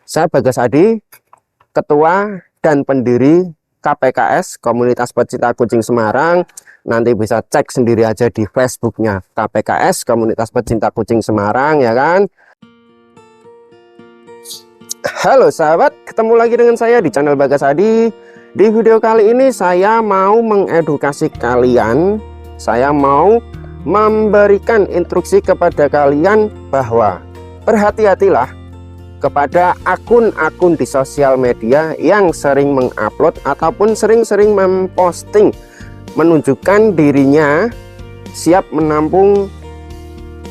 Saya Bagas Adi, Ketua dan pendiri KPKS, Komunitas Pecinta Kucing Semarang. Nanti bisa cek sendiri aja di Facebooknya KPKS, Komunitas Pecinta Kucing Semarang, ya kan? Halo sahabat, ketemu lagi dengan saya di channel Bagas Adi. Di video kali ini saya mau mengedukasi kalian. Saya mau memberikan instruksi kepada kalian bahwa berhati-hatilah kepada akun-akun di sosial media yang sering mengupload ataupun sering-sering memposting menunjukkan dirinya siap menampung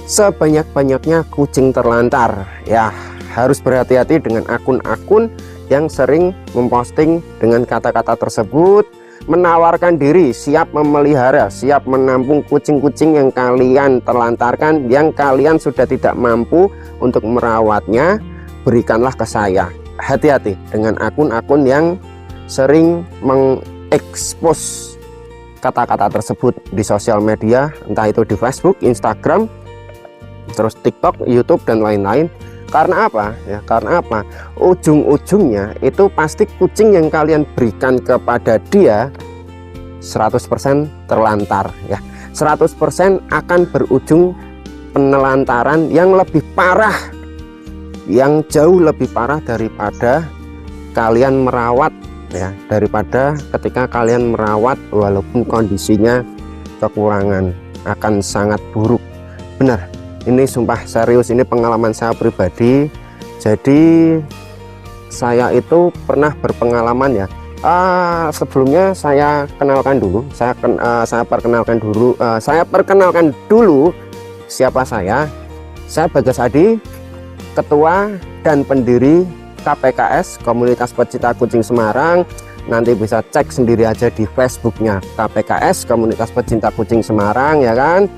sebanyak-banyaknya kucing terlantar. Ya, harus berhati-hati dengan akun-akun yang sering memposting dengan kata-kata tersebut, menawarkan diri siap memelihara, siap menampung kucing-kucing yang kalian terlantarkan, yang kalian sudah tidak mampu untuk merawatnya. Berikanlah ke saya. Hati-hati dengan akun-akun yang sering mengekspos kata-kata tersebut di sosial media, entah itu di Facebook, Instagram, terus TikTok, YouTube, dan lain-lain. Karena apa? Ya, karena apa? Ujung-ujungnya itu pasti kucing yang kalian berikan kepada dia 100% terlantar, ya. 100% akan berujung penelantaran yang lebih parah, yang jauh lebih parah daripada kalian merawat, ya, daripada ketika kalian merawat walaupun kondisinya kekurangan, akan sangat buruk. Benar, ini sumpah serius, ini pengalaman saya pribadi. Jadi saya itu pernah berpengalaman, ya. Sebelumnya saya kenalkan dulu, saya perkenalkan dulu siapa saya. Saya Bagas Adi, Ketua dan pendiri KPKS, Komunitas Pecinta Kucing Semarang. Nanti bisa cek sendiri aja di Facebooknya KPKS, Komunitas Pecinta Kucing Semarang, ya kan?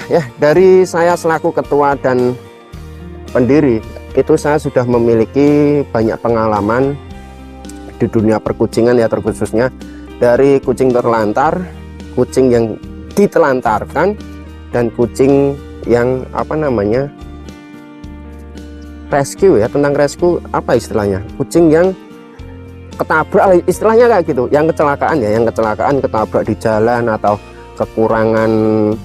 Ya, dari saya selaku ketua dan pendiri itu saya sudah memiliki banyak pengalaman di dunia perkucingan, ya, terkhususnya dari kucing terlantar, kucing yang ditelantarkan, dan kucing yang rescue, ya. Tentang rescue apa istilahnya, kucing yang ketabrak, istilahnya kayak gitu, yang kecelakaan, ya, yang kecelakaan, ketabrak di jalan, atau kekurangan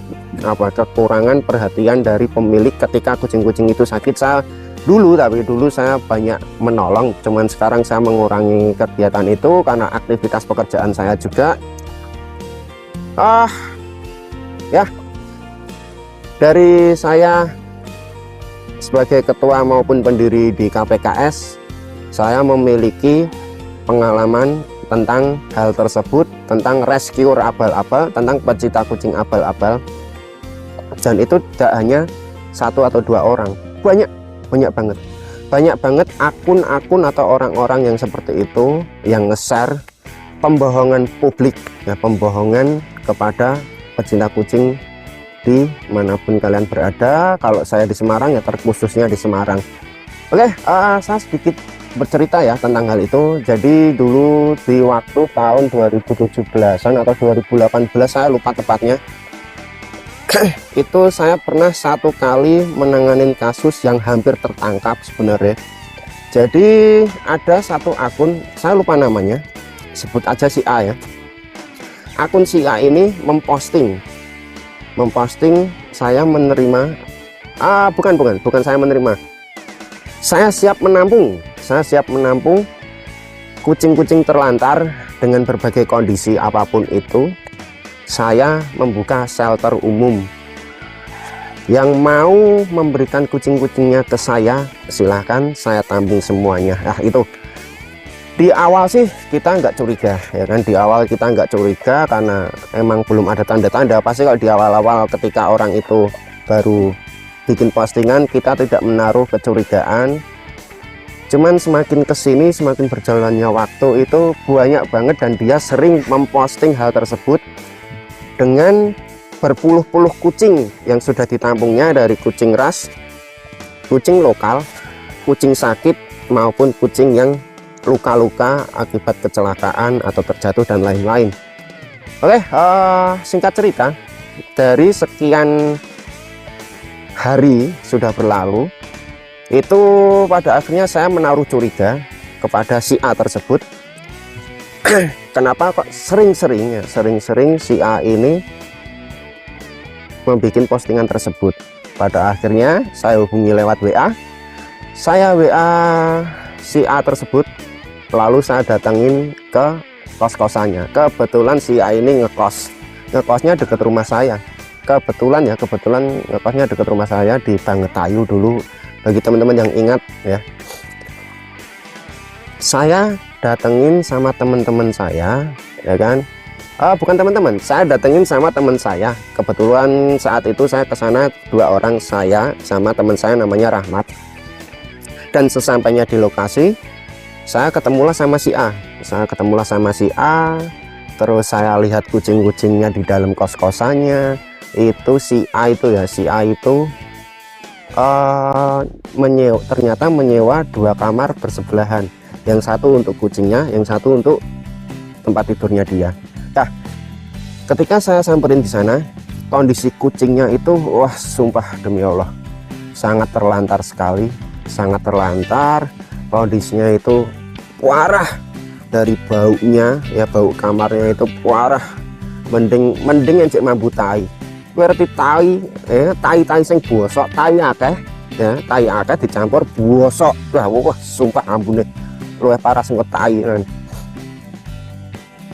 perhatian dari pemilik ketika kucing-kucing itu sakit. Tapi dulu saya banyak menolong, cuman sekarang saya mengurangi kegiatan itu karena aktivitas pekerjaan saya juga. Ya, dari saya sebagai ketua maupun pendiri di KPKS, saya memiliki pengalaman tentang hal tersebut, tentang rescuer abal-abal, tentang pecinta kucing abal-abal. Dan itu tidak hanya satu atau dua orang, banyak banget akun-akun atau orang-orang yang seperti itu, yang nge-share pembohongan publik, ya, pembohongan kepada pecinta kucing dimanapun kalian berada. Kalau saya di Semarang, ya, terkhususnya di Semarang. Oke, saya sedikit bercerita, ya, tentang hal itu. Jadi dulu di waktu tahun 2017-an atau 2018, saya lupa tepatnya, itu saya pernah satu kali menangani kasus yang hampir tertangkap sebenarnya. Jadi ada satu akun, saya lupa namanya, sebut aja si A, ya. Akun si A ini memposting saya menerima, bukan saya menerima, saya siap menampung kucing-kucing terlantar dengan berbagai kondisi apapun itu. Saya membuka shelter umum, yang mau memberikan kucing-kucingnya ke saya, silahkan, saya tampung semuanya. Itu di awal sih kita nggak curiga, ya kan? Di awal kita nggak curiga karena emang belum ada tanda-tanda. Pasti kalau di awal-awal ketika orang itu baru bikin postingan, kita tidak menaruh kecurigaan. Cuman semakin kesini, semakin berjalannya waktu, itu banyak banget, dan dia sering memposting hal tersebut dengan berpuluh-puluh kucing yang sudah ditampungnya, dari kucing ras, kucing lokal, kucing sakit, maupun kucing yang luka-luka akibat kecelakaan atau terjatuh dan lain-lain. Oke, singkat cerita, dari sekian hari sudah berlalu, Itu pada akhirnya saya menaruh curiga kepada si A tersebut. Kenapa kok sering-sering si A ini membuat postingan tersebut. Pada akhirnya saya hubungi lewat WA. Saya WA si A tersebut, lalu saya datangin ke kos-kosannya. Kebetulan si A ini ngekosnya dekat rumah saya. Kebetulan ngekosnya dekat rumah saya di Bangetayu dulu, bagi teman-teman yang ingat ya. Saya datengin sama teman-teman saya, ya kan. Bukan teman-teman, saya datengin sama teman saya. Kebetulan saat itu saya ke sana 2 orang, saya sama teman saya namanya Rahmat. Dan sesampainya di lokasi, saya ketemulah sama si A. Terus saya lihat kucing-kucingnya di dalam kos-kosannya. Itu si A itu ternyata menyewa 2 kamar bersebelahan. Yang satu untuk kucingnya, yang satu untuk tempat tidurnya dia. Nah, ketika saya samperin di sana, kondisi kucingnya itu, wah, sumpah demi Allah, sangat terlantar sekali, sangat terlantar. Kondisinya itu parah, dari baunya ya, bau kamarnya itu parah. Mending yang cek mambu tai. Berarti tai sing bosok, tai akeh ya, tai akeh dicampur bosok. Wah, sumpah ampun deh, luwih parah sing tai.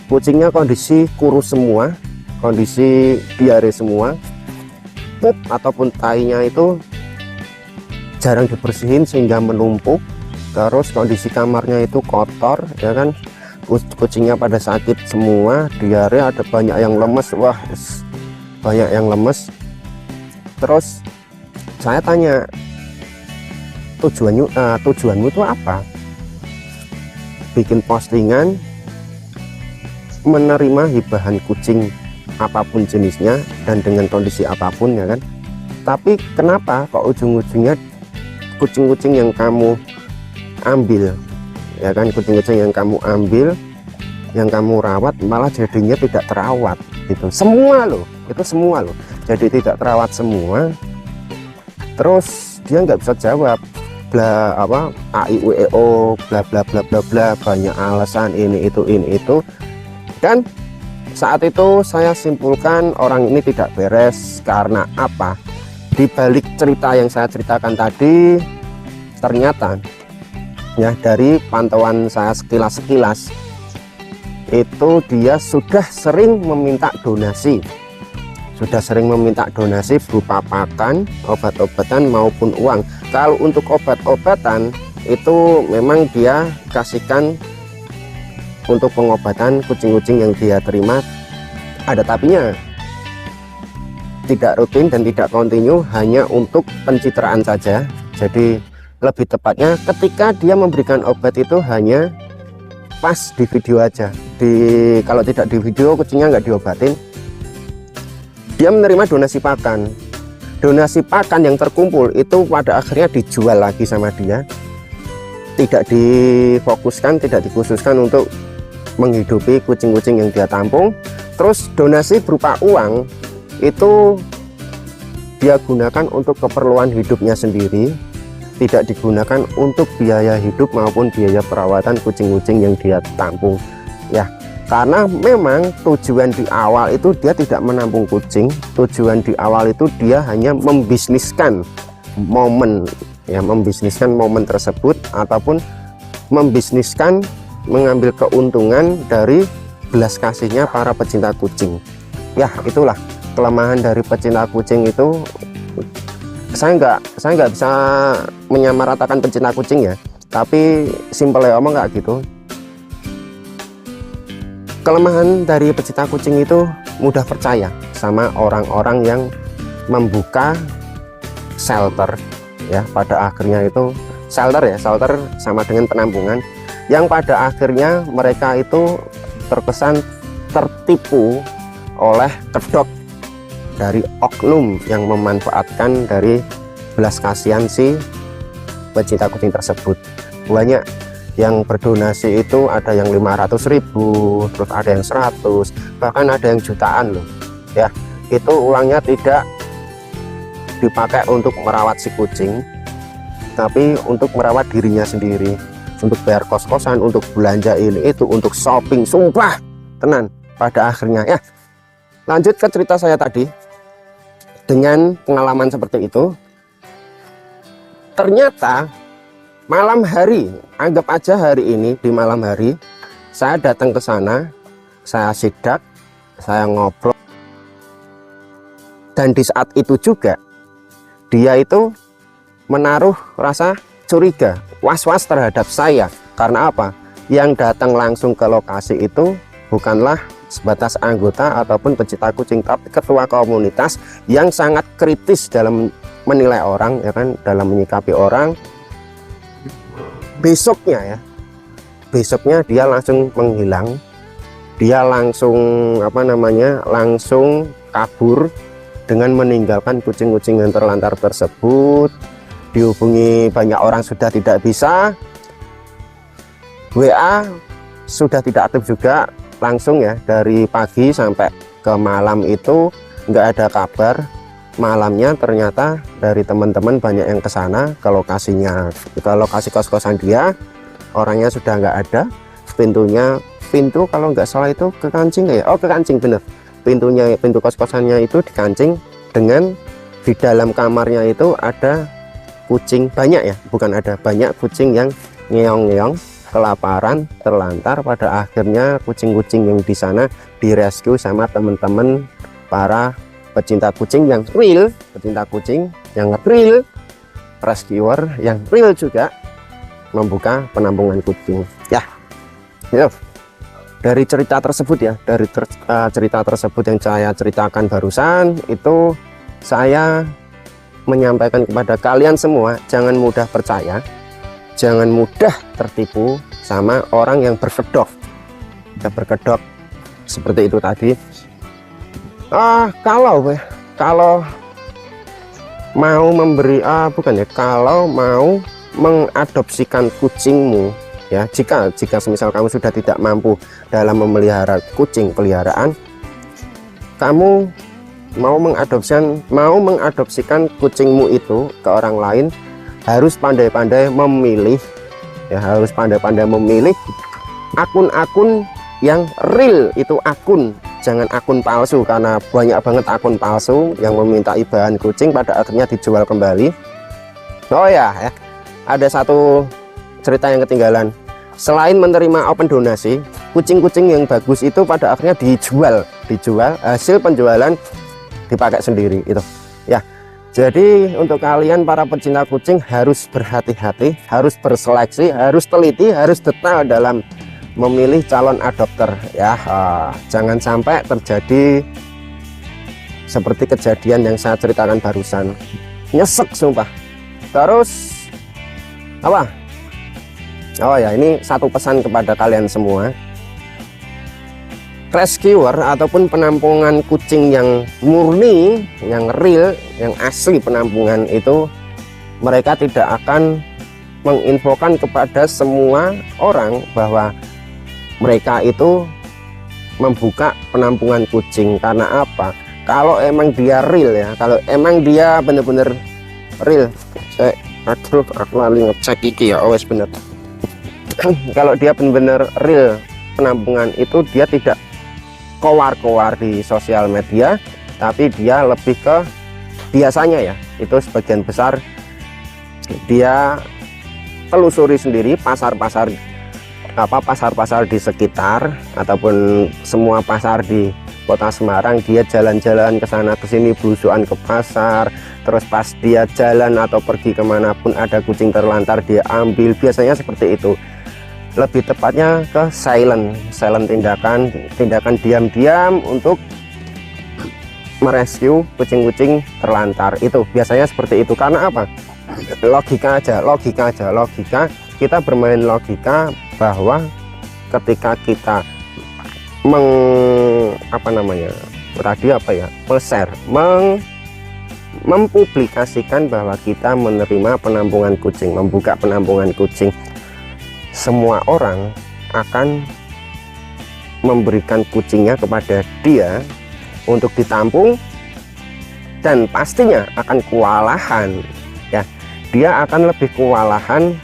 Kucingnya kondisi kurus semua, kondisi diare semua, pup ataupun tainya itu jarang dibersihin sehingga menumpuk. Terus kondisi kamarnya itu kotor, ya kan. Kucingnya pada sakit semua, diare, ada banyak yang lemes. Wah, banyak yang lemes. Terus saya tanya, tujuanmu itu apa? Bikin postingan menerima hibahan kucing apapun jenisnya dan dengan kondisi apapun, ya kan. Tapi kenapa kok ujung-ujungnya kucing-kucing yang kamu ambil, ya kan, kucing-kucing yang kamu ambil, yang kamu rawat malah jadinya tidak terawat gitu. Semua loh, jadi tidak terawat semua. Terus dia nggak bisa jawab, a i u e o bla bla bla bla bla, banyak alasan ini itu. Dan saat itu saya simpulkan orang ini tidak beres. Karena apa? Di balik cerita yang saya ceritakan tadi, ternyata ya, dari pantauan saya sekilas itu dia sudah sering meminta donasi berupa pakan, obat-obatan maupun uang. Kalau untuk obat-obatan itu memang dia kasihkan untuk pengobatan kucing-kucing yang dia terima, ada tapinya, tidak rutin dan tidak kontinu, hanya untuk pencitraan saja. Jadi lebih tepatnya ketika dia memberikan obat itu hanya pas di video aja. Kalau tidak di video, kucingnya nggak diobatin. Dia menerima donasi pakan yang terkumpul itu pada akhirnya dijual lagi sama dia, tidak difokuskan, tidak dikhususkan untuk menghidupi kucing-kucing yang dia tampung. Terus donasi berupa uang itu dia gunakan untuk keperluan hidupnya sendiri, tidak digunakan untuk biaya hidup maupun biaya perawatan kucing-kucing yang dia tampung ya. Karena memang tujuan di awal itu dia tidak menampung kucing, tujuan di awal itu dia hanya membisniskan momen tersebut, ataupun membisniskan, mengambil keuntungan dari belas kasihnya para pecinta kucing ya. Itulah kelemahan dari pecinta kucing itu. Saya nggak bisa menyamaratakan pecinta kucing ya, tapi simpelnya omong nggak gitu. Kelemahan dari pecinta kucing itu mudah percaya sama orang-orang yang membuka shelter ya. Pada akhirnya itu shelter sama dengan penampungan, yang pada akhirnya mereka itu terkesan tertipu oleh kedok dari oknum yang memanfaatkan dari belas kasihan si pecinta kucing tersebut. Banyak yang berdonasi itu, ada yang 500.000, terus ada yang 100, bahkan ada yang jutaan loh ya. Itu uangnya tidak dipakai untuk merawat si kucing, tapi untuk merawat dirinya sendiri, untuk bayar kos-kosan, untuk belanja ini itu, untuk shopping. Sumpah tenan pada akhirnya ya. Lanjut ke cerita saya tadi. Dengan pengalaman seperti itu, ternyata malam hari, anggap aja hari ini, di malam hari saya datang ke sana, saya sidak, saya ngobrol, dan di saat itu juga dia itu menaruh rasa curiga, was-was terhadap saya. Karena apa? Yang datang langsung ke lokasi itu bukanlah sebatas anggota ataupun pecinta kucing, tapi ketua komunitas yang sangat kritis dalam menilai orang, ya kan, dalam menyikapi orang. Besoknya dia langsung menghilang, dia langsung langsung kabur dengan meninggalkan kucing-kucing yang terlantar tersebut. Dihubungi banyak orang sudah tidak bisa, WA sudah tidak aktif juga, langsung ya dari pagi sampai ke malam itu nggak ada kabar. Malamnya ternyata dari teman-teman banyak yang ke sana, ke lokasinya, ke lokasi kos-kosan dia, orangnya sudah nggak ada. Pintu kalau nggak salah itu kekancing ya, oh kekancing bener, pintu kos-kosannya itu dikancing, dengan di dalam kamarnya itu ada kucing banyak ya, bukan ada, banyak kucing yang ngeong-ngeong, kelaparan, terlantar. Pada akhirnya kucing-kucing yang di sana direscue sama teman-teman para pecinta kucing yang real, pecinta kucing yang real, rescuer yang real juga membuka penampungan kucing ya. Dari cerita tersebut ya, cerita tersebut yang saya ceritakan barusan itu, saya menyampaikan kepada kalian semua, jangan mudah percaya, jangan mudah tertipu sama orang yang berkedok seperti itu tadi. Kalau mau memberi kalau mau mengadopsikan kucingmu ya, jika semisal kamu sudah tidak mampu dalam memelihara kucing peliharaan, kamu mau mengadopsikan kucingmu itu ke orang lain, harus pandai-pandai memilih ya, harus pandai-pandai memilih akun-akun yang real. Itu akun, jangan akun palsu, karena banyak banget akun palsu yang meminta bahan kucing pada akhirnya dijual kembali. Oh ya, ada satu cerita yang ketinggalan. Selain menerima open donasi, kucing-kucing yang bagus itu pada akhirnya dijual, hasil penjualan dipakai sendiri itu ya. Jadi untuk kalian para pecinta kucing harus berhati-hati, harus berseleksi, harus teliti, harus detail dalam memilih calon adopter ya. Jangan sampai terjadi seperti kejadian yang saya ceritakan barusan, nyesek sumpah. Terus apa? Oh ya, ini satu pesan kepada kalian semua. Rescuer ataupun penampungan kucing yang murni, yang real, yang asli penampungan itu, mereka tidak akan menginfokan kepada semua orang bahwa mereka itu membuka penampungan kucing. Karena apa? Kalau emang dia real ya, kalau emang dia bener-bener real, aku lali ngecek iki ya, wes bener. Kalau dia bener-bener real penampungan itu, dia tidak kowar-kowar di sosial media, tapi dia lebih ke, biasanya ya, itu sebagian besar dia telusuri sendiri pasar-pasar di sekitar ataupun semua pasar di Kota Semarang. Dia jalan-jalan ke sana ke sini, belusukan ke pasar, terus pas dia jalan atau pergi kemanapun ada kucing terlantar dia ambil, biasanya seperti itu. Lebih tepatnya ke silent tindakan diam-diam untuk merescue kucing-kucing terlantar itu, biasanya seperti itu. Karena apa? Logika kita bermain logika bahwa ketika kita mempublikasikan bahwa kita menerima penampungan kucing, membuka penampungan kucing, semua orang akan memberikan kucingnya kepada dia untuk ditampung, dan pastinya akan kewalahan ya. dia akan lebih kewalahan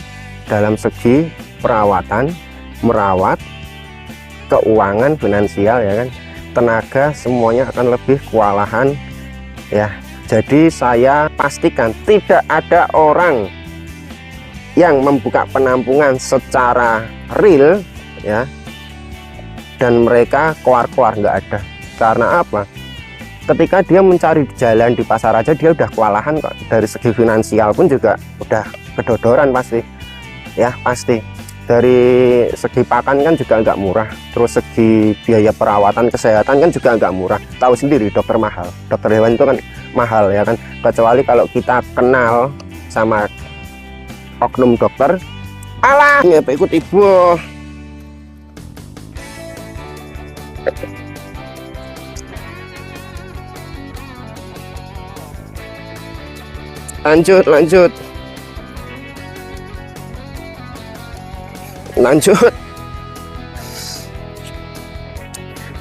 dalam segi perawatan, merawat, keuangan, finansial ya kan, tenaga, semuanya akan lebih kewalahan ya. Jadi saya pastikan tidak ada orang yang membuka penampungan secara real ya dan mereka keluar-keluar, nggak ada. Karena apa? Ketika dia mencari jalan di pasar aja dia udah kewalahan kok. Dari segi finansial pun juga udah kedodoran pasti ya, pasti. Dari segi pakan kan juga nggak murah, terus segi biaya perawatan kesehatan kan juga nggak murah. Tahu sendiri dokter mahal, dokter hewan itu kan mahal ya kan, kecuali kalau kita kenal sama oknum dokter. Alah ya ikut ibu. Lanjut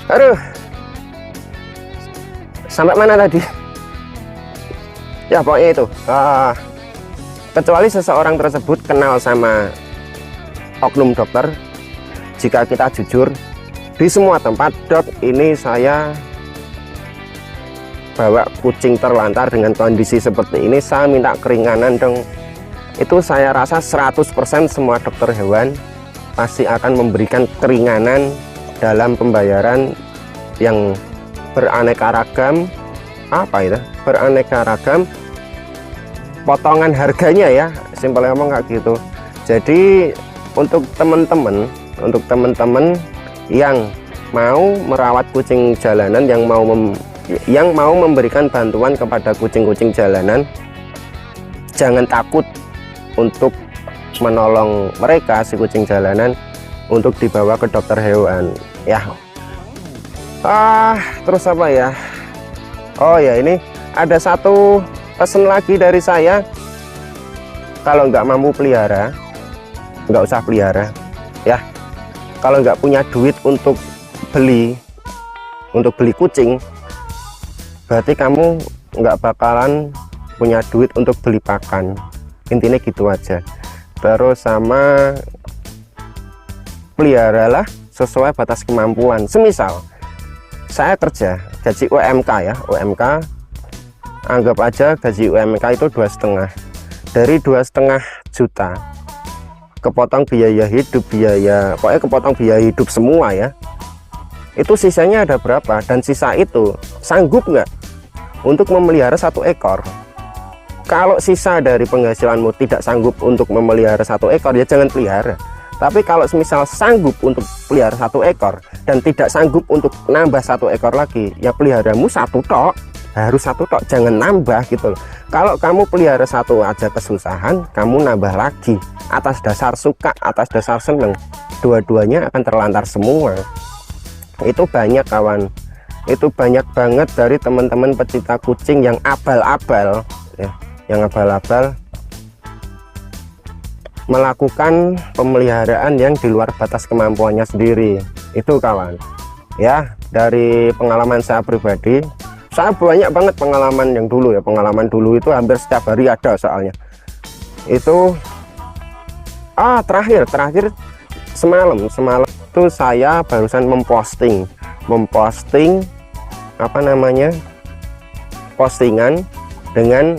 aduh, sampai mana tadi ya, pokoknya itu kecuali seseorang tersebut kenal sama oknum dokter. Jika kita jujur di semua tempat, dok ini saya bawa kucing terlantar dengan kondisi seperti ini, saya minta keringanan dong, itu saya rasa 100% semua dokter hewan pasti akan memberikan keringanan dalam pembayaran yang beraneka ragam. Apa itu? Beraneka ragam potongan harganya ya, simpel ngomong kayak gitu. Jadi untuk teman-teman yang mau merawat kucing jalanan, yang mau memberikan bantuan kepada kucing-kucing jalanan, jangan takut untuk menolong mereka, si kucing jalanan, untuk dibawa ke dokter hewan ya. Terus apa ya, oh ya, ini ada satu pesan lagi dari saya. Kalau nggak mampu pelihara, nggak usah pelihara ya. Kalau nggak punya duit untuk beli kucing, berarti kamu nggak bakalan punya duit untuk beli pakan. Intinya gitu aja. Terus sama peliharalah sesuai batas kemampuan. Semisal saya kerja gaji UMK ya, UMK anggap aja gaji UMK itu 2,5. Dari 2,5 juta kepotong biaya hidup, pokoknya kepotong biaya hidup semua ya, itu sisanya ada berapa, dan sisa itu sanggup nggak untuk memelihara 1 ekor. Kalau sisa dari penghasilanmu tidak sanggup untuk memelihara 1 ekor, ya jangan pelihara. Tapi kalau misal sanggup untuk pelihara 1 ekor dan tidak sanggup untuk nambah 1 ekor lagi, ya peliharamu 1 tok, harus 1 tok, jangan nambah gitu loh. Kalau kamu pelihara 1 aja kesusahan, kamu nambah lagi atas dasar suka, atas dasar seneng, dua-duanya akan terlantar semua. Itu banyak kawan, itu banyak banget dari teman-teman pecinta kucing yang abal-abal ya, yang abal-abal melakukan pemeliharaan yang di luar batas kemampuannya sendiri. Itu kawan ya, dari pengalaman saya pribadi, saya banyak banget pengalaman yang dulu ya, pengalaman dulu itu hampir setiap hari ada soalnya. Itu terakhir semalam itu saya barusan memposting apa namanya, postingan dengan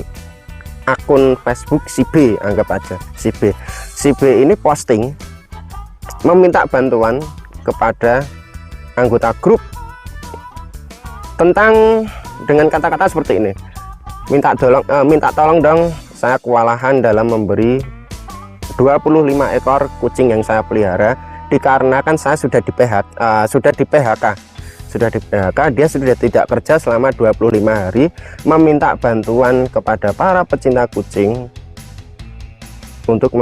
akun Facebook si B, anggap aja si B ini posting meminta bantuan kepada anggota grup tentang, dengan kata-kata seperti ini, minta tolong dong, saya kewalahan dalam memberi 25 ekor kucing yang saya pelihara, dikarenakan saya sudah di PHK, dia sudah tidak kerja selama 25 hari, meminta bantuan kepada para pecinta kucing untuk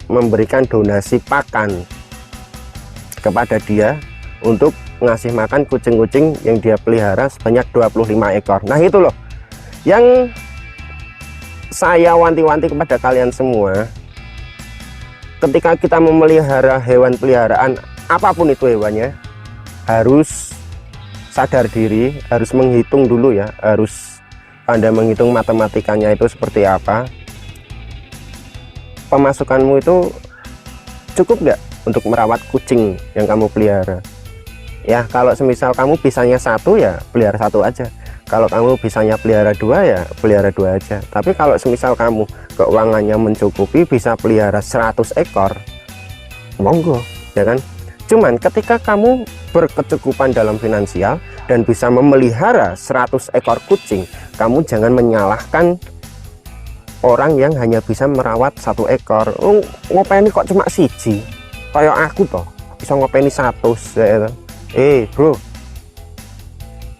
memberikan donasi pakan kepada dia untuk ngasih makan kucing-kucing yang dia pelihara sebanyak 25 ekor. Nah itu loh yang saya wanti-wanti kepada kalian semua. Ketika kita memelihara hewan peliharaan, apapun itu hewannya, harus sadar diri, harus menghitung dulu ya, harus pandai menghitung matematikanya itu seperti apa. pemasukanmu itu cukup nggak untuk merawat kucing yang kamu pelihara? Ya kalau semisal kamu bisanya satu, ya pelihara satu aja. Kalau kamu bisanya pelihara dua, ya pelihara dua aja. Tapi kalau semisal kamu keuangannya mencukupi, bisa pelihara 100 ekor, monggo, ya kan. Cuman ketika kamu berkecukupan dalam finansial dan bisa memelihara 100 ekor kucing, kamu jangan menyalahkan orang yang hanya bisa merawat 1 ekor. Ngopeni kok cuma siji, kayak aku toh bisa ngopeni 100, ya. Bro,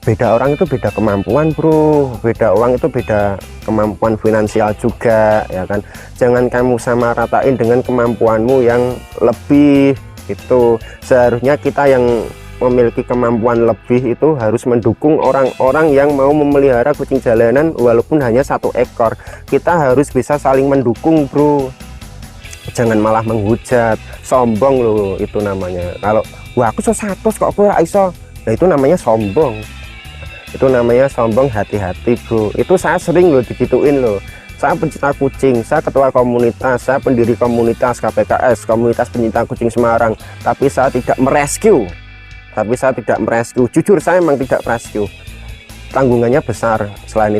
beda orang itu beda kemampuan, bro. Beda uang itu beda kemampuan finansial juga, ya kan. Jangan kamu sama ratain dengan kemampuanmu yang lebih. Itu seharusnya kita yang memiliki kemampuan lebih itu harus mendukung orang-orang yang mau memelihara kucing jalanan walaupun hanya 1 ekor. Kita harus bisa saling mendukung, bro. Jangan malah menghujat, sombong loh itu namanya. Kalau wah aku so 100 kok aku iso, nah itu namanya sombong. Itu namanya sombong. Hati-hati, bro. Itu saya sering loh digituin loh. Saya pencinta kucing, saya ketua komunitas, saya pendiri komunitas KPKS, komunitas pencinta kucing Semarang, tapi saya tidak merescue. Jujur saya memang tidak merescue. Tanggungannya besar. Selain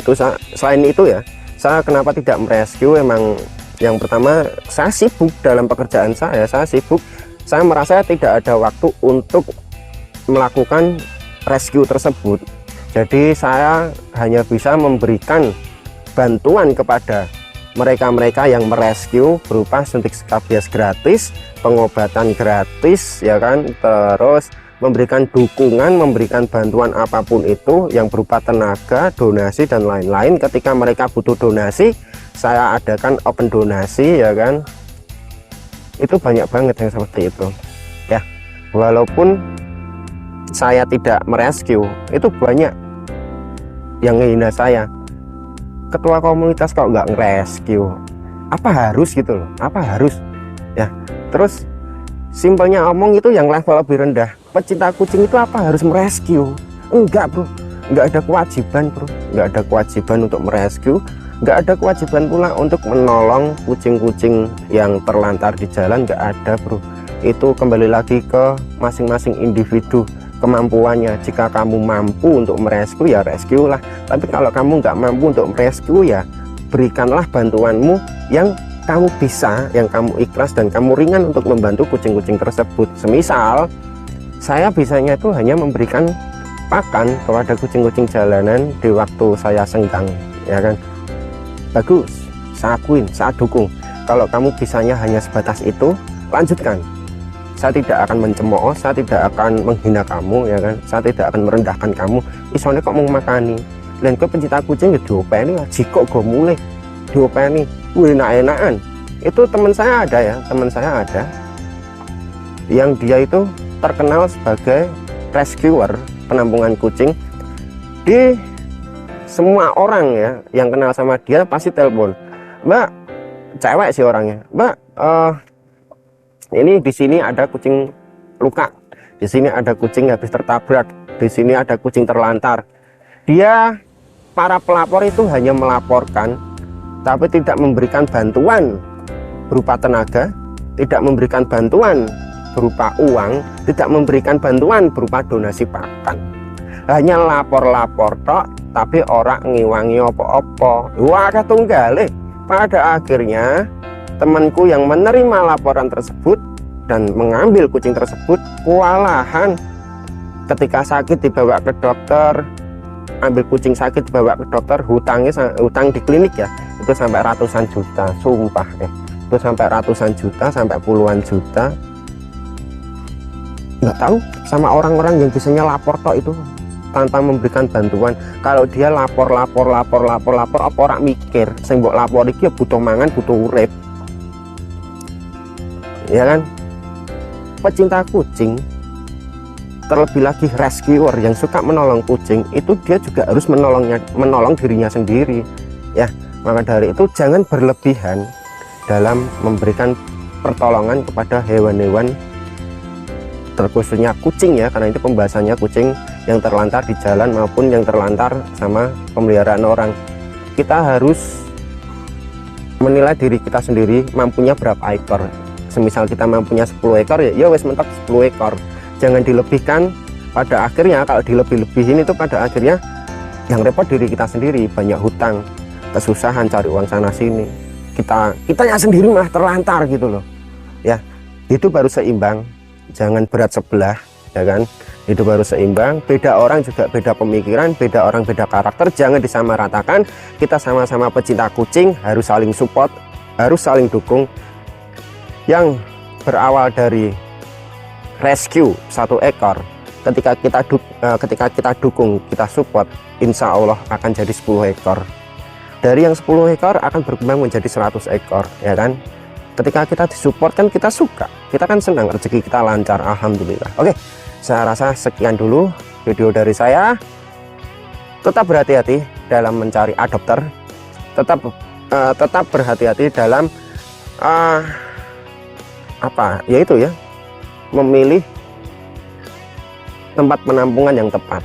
itu ya, saya kenapa tidak merescue? Emang yang pertama, saya sibuk dalam pekerjaan saya sibuk. Saya merasa tidak ada waktu untuk melakukan rescue tersebut. Jadi saya hanya bisa memberikan bantuan kepada mereka-mereka yang merescue berupa suntik skabies gratis, pengobatan gratis, ya kan, terus memberikan dukungan, memberikan bantuan apapun itu yang berupa tenaga, donasi dan lain-lain. Ketika mereka butuh donasi, saya adakan open donasi, ya kan. Itu banyak banget yang seperti itu, ya. Walaupun saya tidak merescue, itu banyak yang menghina saya. Ketua komunitas kok nggak ngerescue, apa harus gitu loh, apa harus, ya. Terus simpelnya omong itu yang level lebih rendah, pecinta kucing itu apa harus merescue? Enggak, bro. Nggak ada kewajiban, bro. Nggak ada kewajiban untuk merescue, nggak ada kewajiban pula untuk menolong kucing-kucing yang terlantar di jalan, nggak ada, bro. Itu kembali lagi ke masing-masing individu kemampuannya. Jika kamu mampu untuk merescue, ya rescue lah. Tapi kalau kamu nggak mampu untuk merescue, ya berikanlah bantuanmu yang kamu bisa, yang kamu ikhlas dan kamu ringan untuk membantu kucing-kucing tersebut. Semisal saya bisanya itu hanya memberikan pakan kepada kucing-kucing jalanan di waktu saya senggang, ya kan. Bagus, saya akuin, saya dukung. Kalau kamu bisanya hanya sebatas itu, lanjutkan. Saya tidak akan mencemooh, saya tidak akan menghina kamu, ya kan. Saya tidak akan merendahkan kamu. Isone kok mau makani. Lain kok pencinta kucing ya diopeni lah. Jika gue mulai diopeni, enak-enakan. Itu teman saya ada, ya, teman saya ada yang dia itu terkenal sebagai rescuer penampungan kucing. Di semua orang ya yang kenal sama dia pasti telepon, Mbak, cewek sih orangnya, Mbak, ini di sini ada kucing luka, di sini ada kucing habis tertabrak, di sini ada kucing terlantar. Dia, para pelapor itu hanya melaporkan, tapi tidak memberikan bantuan berupa tenaga, tidak memberikan bantuan berupa uang, tidak memberikan bantuan berupa donasi pakan. Hanya lapor-lapor tok, tapi orang ngiwangi opo-opo. Wah, ketunggale. Pada akhirnya temanku yang menerima laporan tersebut dan mengambil kucing tersebut kewalahan. Ketika sakit dibawa ke dokter, ambil kucing sakit dibawa ke dokter, hutang di klinik ya itu sampai ratusan juta, sumpah itu sampai ratusan juta, sampai puluhan juta. Nggak tahu sama orang-orang yang biasanya lapor tok itu tanpa memberikan bantuan. Kalau dia lapor apa orang mikir sing mbok lapor iki butuh mangan, butuh urip, ya kan. Pecinta kucing, terlebih lagi rescuer yang suka menolong kucing, itu dia juga harus menolong dirinya sendiri, ya. Maka dari itu jangan berlebihan dalam memberikan pertolongan kepada hewan-hewan, terkhususnya kucing ya, karena itu pembahasannya kucing yang terlantar di jalan maupun yang terlantar sama pemeliharaan orang. Kita harus menilai diri kita sendiri mampunya berapa ekor. Semisal kita mampunya 10 ekor ya wes mentok 10 ekor. Jangan dilebihkan, pada akhirnya kalau dilebih-lebihin itu pada akhirnya yang repot diri kita sendiri, banyak hutang, kesusahan cari uang sana sini. Kitanya sendiri malah terlantar gitu loh. Ya, itu baru seimbang. Jangan berat sebelah, ya kan? Itu baru seimbang. Beda orang juga beda pemikiran, beda orang beda karakter, jangan disamaratakan. Kita sama-sama pecinta kucing, harus saling support, harus saling dukung. Yang berawal dari rescue 1 ekor, ketika kita dukung, kita support, insya Allah akan jadi 10 ekor. Dari yang 10 ekor akan berkembang menjadi 100 ekor, ya kan? Ketika kita disupport kan kita suka, kita kan senang, rezeki kita lancar, alhamdulillah. Oke, saya rasa sekian dulu video dari saya. Tetap berhati-hati dalam mencari adopter, tetap berhati-hati dalam yaitu ya, memilih tempat penampungan yang tepat.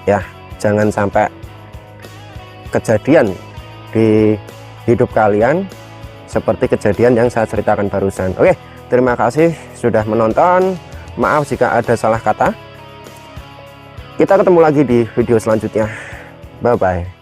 Ya, jangan sampai kejadian di hidup kalian seperti kejadian yang saya ceritakan barusan. Oke, terima kasih sudah menonton. Maaf jika ada salah kata. Kita ketemu lagi di video selanjutnya. Bye bye.